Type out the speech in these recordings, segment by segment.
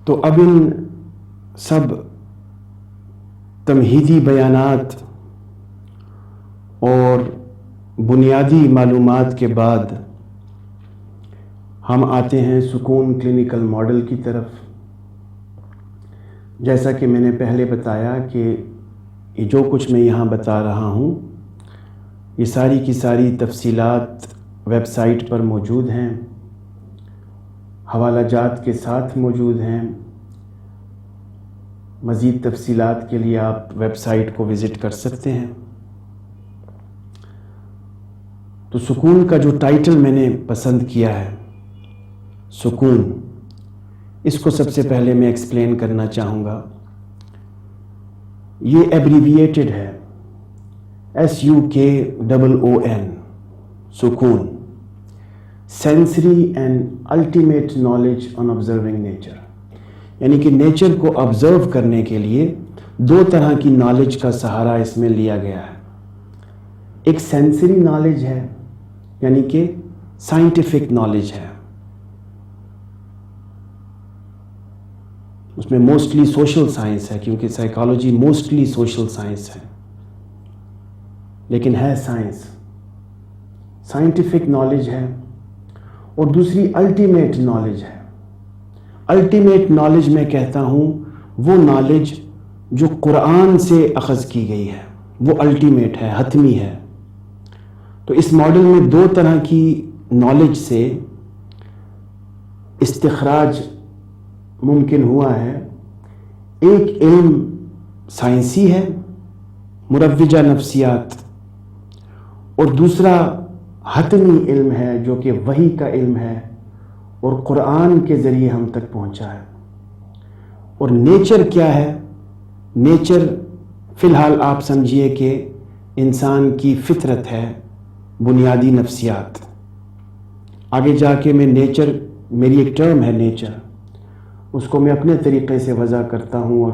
تو اب ان سب تمہیدی بیانات اور بنیادی معلومات کے بعد ہم آتے ہیں سکون کلینکل ماڈل کی طرف. جیسا کہ میں نے پہلے بتایا کہ یہ جو کچھ میں یہاں بتا رہا ہوں یہ ساری کی ساری تفصیلات ویب سائٹ پر موجود ہیں، حوالہ جات کے ساتھ موجود ہیں. مزید تفصیلات کے لیے آپ ویب سائٹ کو وزٹ کر سکتے ہیں. تو سکون کا جو ٹائٹل میں نے پسند کیا ہے، سکون، اس کو سب سے پہلے میں ایکسپلین کرنا چاہوں گا. یہ ایبریویٹڈ ہے SUKOON، سکون، sensory and ultimate knowledge on observing nature. یعنی کہ نیچر کو آبزرو کرنے کے لیے دو طرح کی نالج کا سہارا اس میں لیا گیا ہے. ایک سینسری نالج ہے، یعنی کہ سائنٹیفک نالج ہے، اس میں موسٹلی سوشل سائنس ہے، کیونکہ سائیکالوجی موسٹلی سوشل سائنس ہے، لیکن ہے سائنس، سائنٹیفک نالج ہے. اور دوسری الٹیمیٹ نالج ہے. الٹیمیٹ نالج میں کہتا ہوں وہ نالج جو قرآن سے اخذ کی گئی ہے، وہ الٹیمیٹ ہے، حتمی ہے. تو اس ماڈل میں دو طرح کی نالج سے استخراج ممکن ہوا ہے. ایک علم سائنسی ہے، مروجہ نفسیات، اور دوسرا حتمی علم ہے جو کہ وحی کا علم ہے اور قرآن کے ذریعے ہم تک پہنچا ہے. اور نیچر کیا ہے؟ نیچر فی الحال آپ سمجھیے کہ انسان کی فطرت ہے، بنیادی نفسیات. آگے جا کے میں نیچر، میری ایک ٹرم ہے نیچر، اس کو میں اپنے طریقے سے وضع کرتا ہوں اور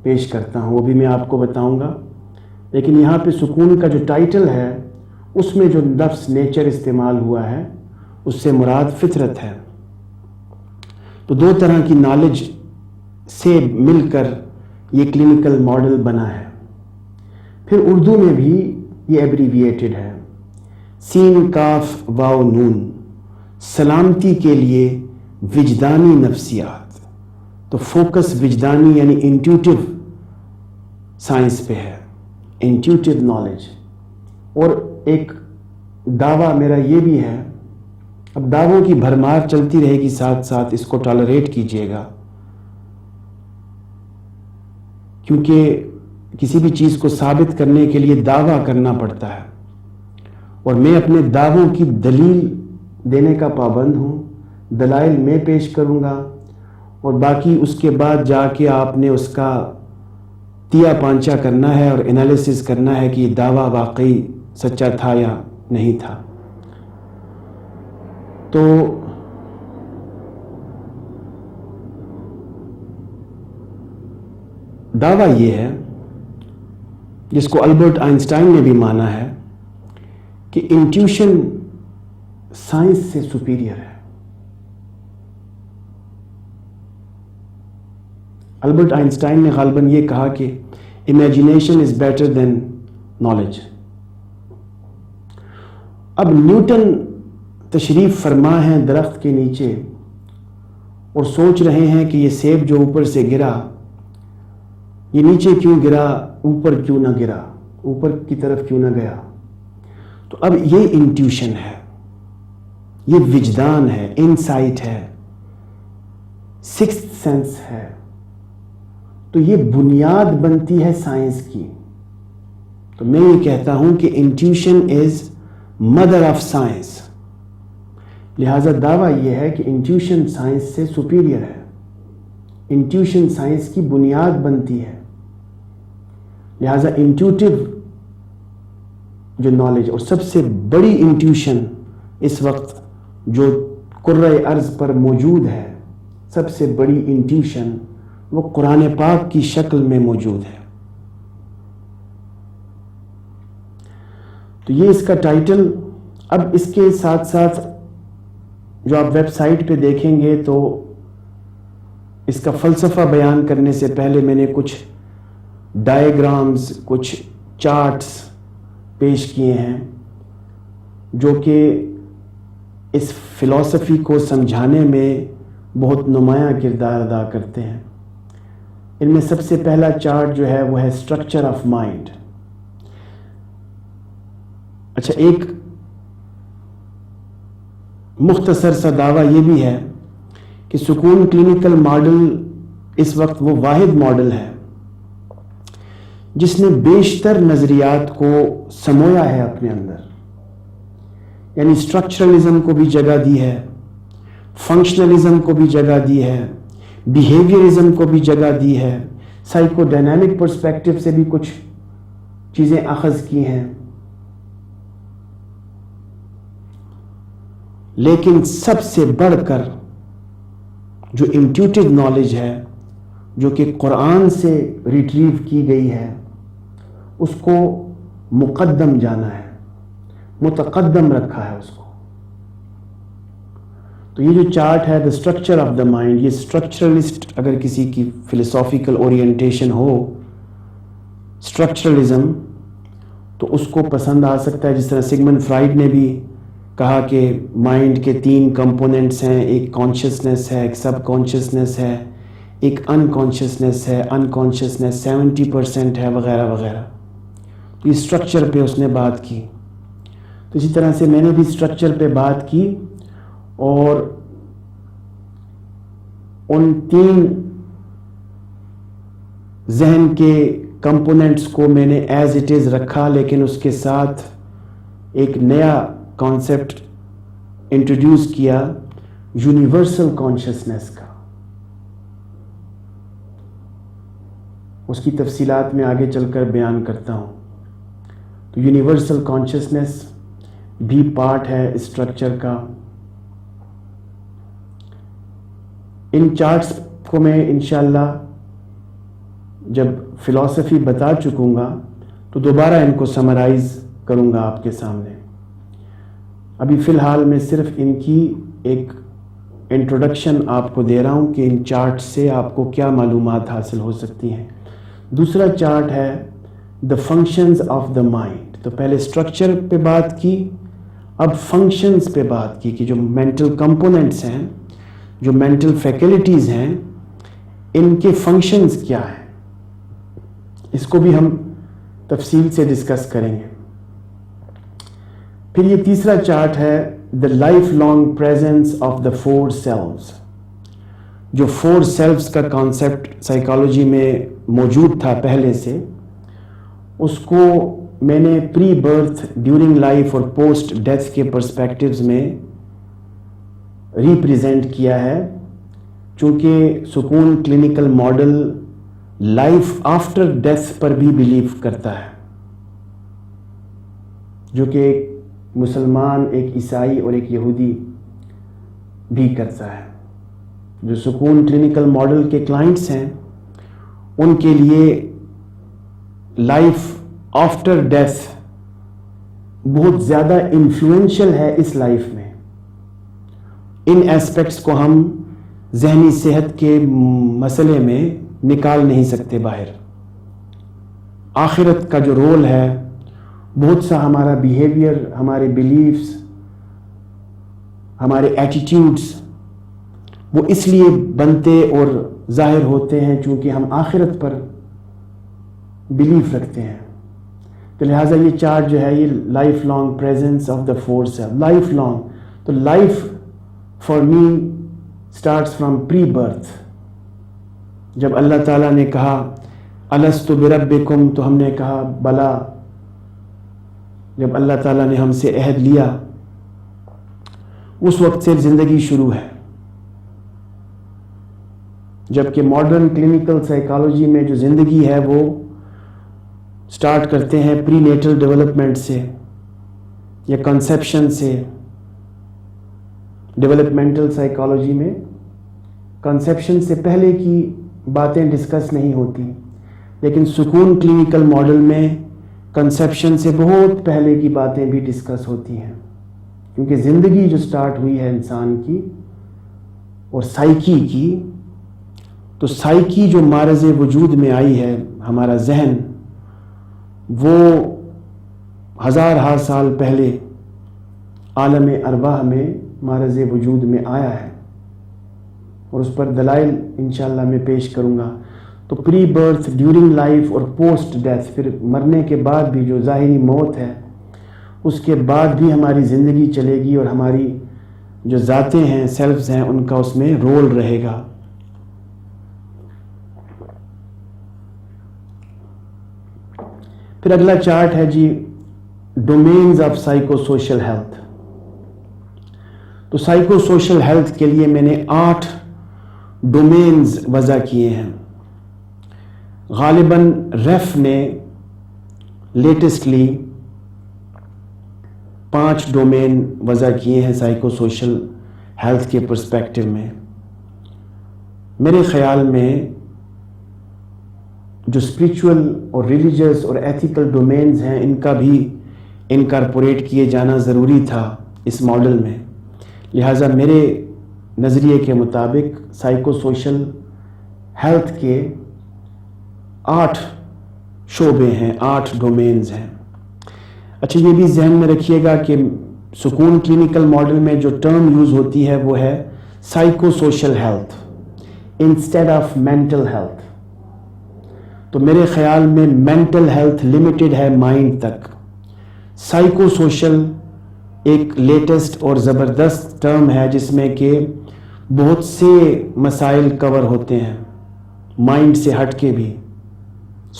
پیش کرتا ہوں، وہ بھی میں آپ کو بتاؤں گا. لیکن یہاں پہ سکون کا جو ٹائٹل ہے اس میں جو لفظ نیچر استعمال ہوا ہے اس سے مراد فطرت ہے. تو دو طرح کی نالج سے مل کر یہ کلینکل ماڈل بنا ہے. پھر اردو میں بھی یہ ایبریویٹڈ ہے، سین کاف واو نون، سلامتی کے لیے وجدانی نفسیات. تو فوکس وجدانی یعنی انٹیوٹیو سائنس پہ ہے، انٹیوٹیو نالج. اور ایک دعویٰ میرا یہ بھی ہے، اب دعووں کی بھرمار چلتی رہے گی، ساتھ ساتھ اس کو ٹالریٹ کیجیے گا، کیونکہ کسی بھی چیز کو ثابت کرنے کے لیے دعویٰ کرنا پڑتا ہے، اور میں اپنے دعووں کی دلیل دینے کا پابند ہوں. دلائل میں پیش کروں گا اور باقی اس کے بعد جا کے آپ نے اس کا تیا پانچا کرنا ہے اور انالیسس کرنا ہے کہ یہ دعویٰ واقعی سچا تھا یا نہیں تھا. تو دعویٰ یہ ہے جس کو البرٹ آئنسٹائن نے بھی مانا ہے کہ انٹیوشن سائنس سے سپیریئر ہے. البرٹ آئنسٹائن نے غالباً یہ کہا کہ imagination is better than knowledge. اب نیوٹن تشریف فرما ہیں درخت کے نیچے اور سوچ رہے ہیں کہ یہ سیب جو اوپر سے گرا یہ نیچے کیوں گرا، اوپر کیوں نہ گرا، اوپر کی طرف کیوں نہ گیا. تو اب یہ انٹیوشن ہے، یہ وجدان ہے، انسائٹ ہے، سکستھ سینس ہے. تو یہ بنیاد بنتی ہے سائنس کی. تو میں یہ کہتا ہوں کہ intuition is mother of science. لہذا دعویٰ یہ ہے کہ انٹیوشن سائنس سے سپیریئر ہے، انٹیوشن سائنس کی بنیاد بنتی ہے. لہذا انٹیوٹیو جو نالج اور سب سے بڑی انٹیوشن اس وقت جو کرۂ ارض پر موجود ہے، سب سے بڑی انٹیوشن وہ قرآن پاک کی شکل میں موجود ہے. تو یہ اس کا ٹائٹل. اب اس کے ساتھ ساتھ جو آپ ویب سائٹ پہ دیکھیں گے تو اس کا فلسفہ بیان کرنے سے پہلے میں نے کچھ ڈائیگرامز، کچھ چارٹس پیش کیے ہیں جو کہ اس فلسفی کو سمجھانے میں بہت نمایاں کردار ادا کرتے ہیں۔ ان میں سب سے پہلا چارٹ جو ہے وہ ہے اسٹرکچر آف مائنڈ۔ اچھا، ایک مختصر سا دعویٰ یہ بھی ہے کہ سکون کلینکل ماڈل اس وقت وہ واحد ماڈل ہے جس نے بیشتر نظریات کو سمویا ہے اپنے اندر، یعنی اسٹرکچرلزم کو بھی جگہ دی ہے، فنکشنلزم کو بھی جگہ دی ہے، بیہیویئرزم کو بھی جگہ دی ہے، سائیکو ڈائنامک پرسپیکٹو سے بھی کچھ چیزیں اخذ کی ہیں، لیکن سب سے بڑھ کر جو انٹیوٹیو نالج ہے، جو کہ قرآن سے ریٹریو کی گئی ہے، اس کو مقدم جانا ہے، متقدم رکھا ہے اس کو۔ تو یہ جو چارٹ ہے، the structure of the mind, یہ اسٹرکچرلسٹ اگر کسی کی فلسافیکل اورینٹیشن ہو، اسٹرکچرلزم، تو اس کو پسند آ سکتا ہے۔ جس طرح سگمنڈ فرائڈ نے بھی کہا کہ مائنڈ کے 3 کمپوننٹس ہیں، ایک کانشیسنس ہے، ایک سب کانشیسنس ہے، ایک انکانشیسنس ہے، انکانشیسنس 70% ہے، وغیرہ وغیرہ۔ تو یہ اسٹرکچر پہ اس نے بات کی۔ تو اسی طرح سے میں نے بھی اسٹرکچر پہ بات کی، اور ان 3 ذہن کے کمپوننٹس کو میں نے ایز اٹ از رکھا، لیکن اس کے ساتھ ایک نیا کانسیپٹ انٹروڈیوس کیا، یونیورسل کانشیسنس کا۔ اس کی تفصیلات میں آگے چل کر بیان کرتا ہوں۔ تو یونیورسل کانشیسنس بھی پارٹ ہے اسٹرکچر کا۔ ان چارٹس کو میں انشاءاللہ جب فلسفی بتا چکوں گا تو دوبارہ ان کو سمرائز کروں گا آپ کے سامنے۔ ابھی فی الحال میں صرف ان کی ایک انٹروڈکشن آپ کو دے رہا ہوں کہ ان چارٹ سے آپ کو کیا معلومات حاصل ہو سکتی ہیں۔ دوسرا چارٹ ہے the functions of the mind. تو پہلے اسٹرکچر پہ بات کی، اب فنکشنز پہ بات کی کہ جو مینٹل کمپوننٹس ہیں، جو مینٹل فیکلٹیز ہیں، ان کے فنکشنز کیا ہیں، اس کو بھی ہم تفصیل سے ڈسکس کریں گے۔ پھر یہ تیسرا چارٹ ہے the life long presence of the 4 سیلفز۔ جو 4 سیلفز کا کانسیپٹ سائیکالوجی میں موجود تھا پہلے سے، اس کو میں نے پری برتھ، ڈیورنگ لائف اور پوسٹ ڈیتھ کے پرسپیکٹیوز میں ریپریزنٹ کیا ہے، چونکہ سکون clinical model life after death پر بھی بلیو کرتا ہے، جو کہ ایک مسلمان، ایک عیسائی اور ایک یہودی بھی کرتا ہے۔ جو سکون کلینکل ماڈل کے کلائنٹس ہیں، ان کے لیے لائف آفٹر ڈیتھ بہت زیادہ انفلوئنشل ہے اس لائف میں۔ ان ایسپیکٹس کو ہم ذہنی صحت کے مسئلے میں نکال نہیں سکتے باہر۔ آخرت کا جو رول ہے، بہت سا ہمارا بیہیویئر، ہمارے بلیفز، ہمارے ایٹیٹیوڈز، وہ اس لیے بنتے اور ظاہر ہوتے ہیں چونکہ ہم آخرت پر بلیف رکھتے ہیں۔ تو لہٰذا یہ چارٹ جو ہے، یہ life long presence of the 4 self, life long. تو life for me starts from pre birth. جب اللہ تعالیٰ نے کہا الست بربکم، تو ہم نے کہا بلا۔ جب اللہ تعالیٰ نے ہم سے عہد لیا، اس وقت سے زندگی شروع ہے۔ جبکہ ماڈرن کلینکل سائیکالوجی میں جو زندگی ہے وہ سٹارٹ کرتے ہیں پری نیٹل ڈیولپمنٹ سے یا کنسیپشن سے۔ ڈیولپمنٹل سائیکالوجی میں کنسیپشن سے پہلے کی باتیں ڈسکس نہیں ہوتی، لیکن سکون کلینکل ماڈل میں کنسیپشن سے بہت پہلے کی باتیں بھی ڈسکس ہوتی ہیں، کیونکہ زندگی جو سٹارٹ ہوئی ہے انسان کی اور سائیکی کی، تو سائیکی جو معرض وجود میں آئی ہے، ہمارا ذہن، وہ ہزار سال پہلے عالم ارواح میں معرض وجود میں آیا ہے، اور اس پر دلائل انشاءاللہ میں پیش کروں گا۔ تو پری برتھ، ڈیورنگ لائف اور پوسٹ ڈیتھ، پھر مرنے کے بعد بھی جو ظاہری موت ہے، اس کے بعد بھی ہماری زندگی چلے گی، اور ہماری جو ذاتیں ہیں، سیلفز ہیں، ان کا اس میں رول رہے گا۔ پھر اگلا چارٹ ہے جی domains of psycho social health. تو سائیکو سوشل ہیلتھ کے لیے میں نے 8 ڈومینز وضع کیے ہیں۔ غالباً ریف نے لیٹسٹلی 5 ڈومین وضع کیے ہیں سائیکو سوشل ہیلتھ کے پرسپیکٹو میں۔ میرے خیال میں جو اسپریچول اور ریلیجیس اور ایتھیکل ڈومینز ہیں، ان کا بھی انکارپوریٹ کیے جانا ضروری تھا اس ماڈل میں۔ لہٰذا میرے نظریے کے مطابق سائیکو سوشل ہیلتھ کے 8 شعبے ہیں، 8 ڈومینز ہیں۔ اچھا، یہ بھی ذہن میں رکھیے گا کہ سکون کلینکل ماڈل میں جو ٹرم یوز ہوتی ہے وہ ہے psycho social health instead of mental health. تو میرے خیال میں مینٹل ہیلتھ لمیٹڈ ہے مائنڈ تک، سائیکو سوشل ایک لیٹسٹ اور زبردست ٹرم ہے جس میں کہ بہت سے مسائل کور ہوتے ہیں، مائنڈ سے ہٹ کے بھی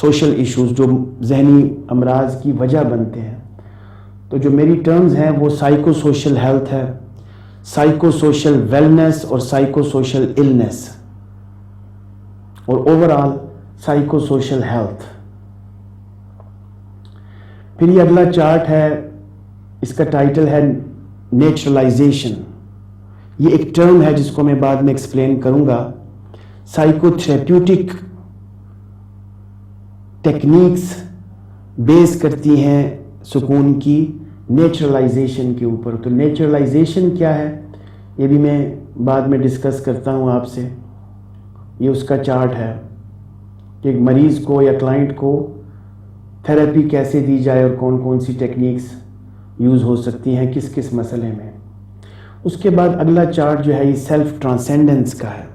سوشل ایشوز جو ذہنی امراض کی وجہ بنتے ہیں۔ تو جو میری ٹرمز ہیں وہ سائیکو سوشل ہیلتھ ہے، سائیکو سوشل ویلنس اور سائیکو سوشل النس، اور over all psycho social health. پھر یہ اگلا چارٹ ہے، اس کا ٹائٹل ہے نیچرلائزیشن۔ یہ ایک ٹرم ہے جس کو میں بعد میں ایکسپلین کروں گا۔ سائیکو تھراپیوٹک ٹیکنیکس بیس کرتی ہیں سکون کی نیچرلائزیشن کے اوپر۔ تو نیچرلائزیشن کیا ہے یہ بھی میں بعد میں ڈسکس کرتا ہوں آپ سے۔ یہ اس کا چارٹ ہے کہ ایک مریض کو یا کلائنٹ کو تھراپی کیسے دی جائے اور کون کون سی ٹیکنیکس یوز ہو سکتی ہیں کس کس مسئلے میں۔ اس کے بعد اگلا چارٹ جو ہے یہ سیلف ٹرانسینڈنس کا ہے،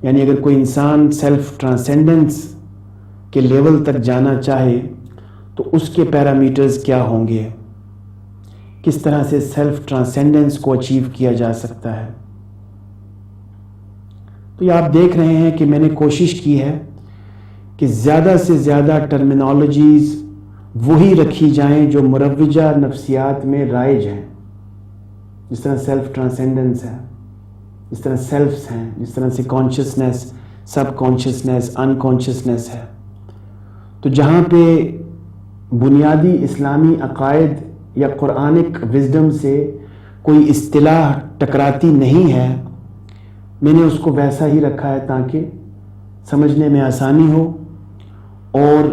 یعنی اگر کوئی انسان سیلف ٹرانسینڈنس کے لیول تک جانا چاہے تو اس کے پیرامیٹرز کیا ہوں گے، کس طرح سے سیلف ٹرانسینڈنس کو اچیو کیا جا سکتا ہے۔ تو یہ آپ دیکھ رہے ہیں کہ میں نے کوشش کی ہے کہ زیادہ سے زیادہ ٹرمینالوجیز وہی رکھی جائیں جو مروجہ نفسیات میں رائج ہیں، جس طرح سیلف ٹرانسینڈنس ہے، جس طرح سیلفس ہیں، جس طرح سے کانشیسنس، سب کانشیسنس، ان کانشیسنس ہے۔ تو جہاں پہ بنیادی اسلامی عقائد یا قرآنک وزڈم سے کوئی اصطلاح ٹکراتی نہیں ہے، میں نے اس کو ویسا ہی رکھا ہے تاکہ سمجھنے میں آسانی ہو، اور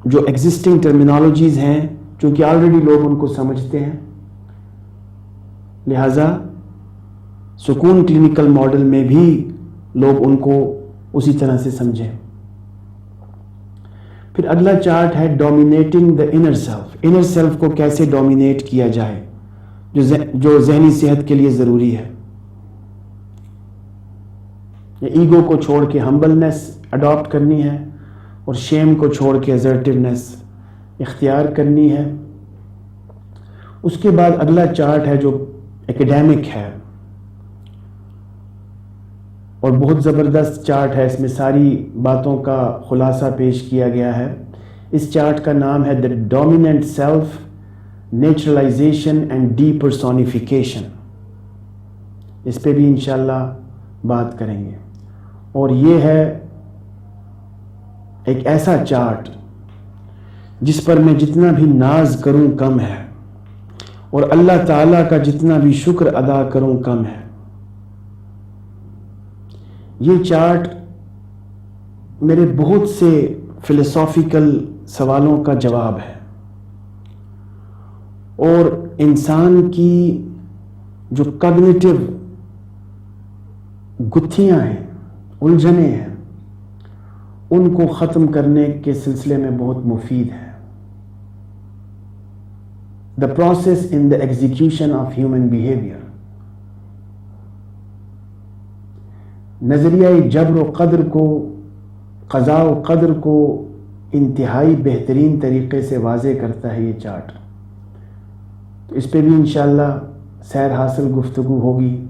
جو ایگزسٹنگ ٹرمینالوجیز ہیں چونکہ آلریڈی لوگ ان کو سمجھتے ہیں، لہٰذا سکون کلینکل ماڈل میں بھی لوگ ان کو اسی طرح سے سمجھیں۔ پھر اگلا چارٹ ہے dominating the inner self. Inner self کو کیسے ڈومینیٹ کیا جائے جو ذہنی صحت کے لیے ضروری ہے۔ ایگو کو چھوڑ کے ہمبلنس اڈاپٹ کرنی ہے، اور شیم کو چھوڑ کے اسرٹیونیس اختیار کرنی ہے۔ اس کے بعد اگلا چارٹ ہے جو ایکیڈیمک ہے اور بہت زبردست چارٹ ہے، اس میں ساری باتوں کا خلاصہ پیش کیا گیا ہے۔ اس چارٹ کا نام ہے the dominant self, naturalisation and depersonification. اس پہ بھی انشاءاللہ بات کریں گے۔ اور یہ ہے ایک ایسا چارٹ جس پر میں جتنا بھی ناز کروں کم ہے، اور اللہ تعالیٰ کا جتنا بھی شکر ادا کروں کم ہے۔ یہ چارٹ میرے بہت سے فلسافیکل سوالوں کا جواب ہے، اور انسان کی جو کگنیٹو گتھیاں ہیں، الجھنیں ہیں، ان کو ختم کرنے کے سلسلے میں بہت مفید ہے. The process in the execution of human behavior. نظریہ جبر و قدر کو، قضاء و قدر کو انتہائی بہترین طریقے سے واضح کرتا ہے یہ چارٹ. تو اس پہ بھی انشاءاللہ سیر حاصل گفتگو ہوگی.